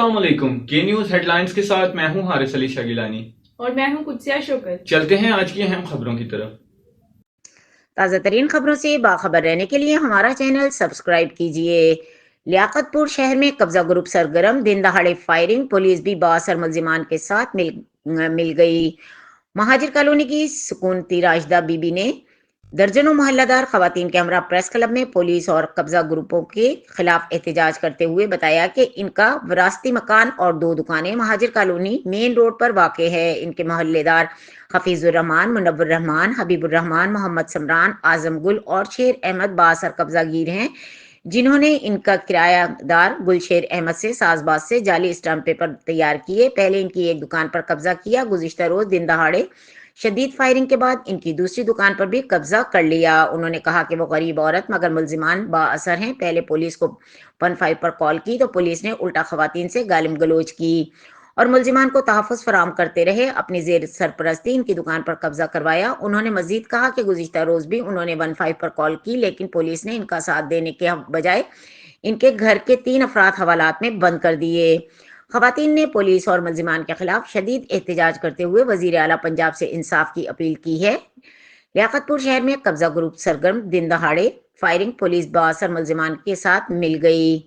अस्सलाम वालेकुम। के न्यूज़ हेडलाइंस के साथ मैं हूं हारिस अली शागिलानी और मैं हूं कुदसिया शौकत। चलते हैं आज की अहम खबरों की तरफ। ताज़ा तरीन खबरों से बाखबर रहने के लिए हमारा चैनल सब्सक्राइब कीजिए। लियाकतपुर शहर में कब्जा ग्रुप सरगर्म, दिन दहाड़े फायरिंग, पुलिस भी बासर मुल्जिमान के साथ मिल गई। महाजिर कॉलोनी की सुकूनती राशिदा बीबी ने दर्जनों मोहल्लादार खवातीन के हमरा प्रेस क्लब में पुलिस और कब्जा ग्रुपों के खिलाफ एहतजाज करते हुए बताया कि इनका विरासती मकान और 2 दुकानें महाजिर कॉलोनी मेन रोड पर वाक़ है। इनके मोहल्लेदार हफीजुर रहमान, मुनव्वर रहमान, हबीबुर रहमान, मोहम्मद समरान, आजम गुल और शेर अहमद बासर कब्जागीर हैं, जिन्होंने इनका किरायादार गुलशेर अहमद से साजबाज से जाली स्टाम्प पेपर तैयार किए पहले इनकी एक दुकान पर कब्जा किया। गुज़िश्ता रोज दिन दहाड़े शदीद फायरिंग के बाद इनकी दूसरी दुकान पर भी कब्जा कर लिया। उन्होंने कहा कि वो गरीब औरत मगर मुल्जिमान बाअसर हैं। पहले पुलिस को 15 पर कॉल की तो पुलिस ने उल्टा खवातीन से गालिम गलोच की और मुल्जिमान को तहफ़्फ़ुज़ फराम करते रहे। अपनी जेर सरपरस्ती इनकी दुकान पर कब्जा करवाया। उन्होंने मजीद कहा कि गुज़िश्ता रोज भी उन्होंने 15 पर कॉल की, लेकिन पुलिस ने इनका साथ देने के बजाय इनके घर के 3 अफराद हवालात में बंद कर दिए। खवातीन ने पुलिस और मुल्जिमान के खिलाफ शदीद एहतजाज करते हुए वजीर आला पंजाब से इंसाफ की अपील की है। लियाकतपुर शहर में कब्जा ग्रुप सरगर्म, दिन दहाड़े फायरिंग, पुलिस बासर मुल्जिमान के साथ मिल गई।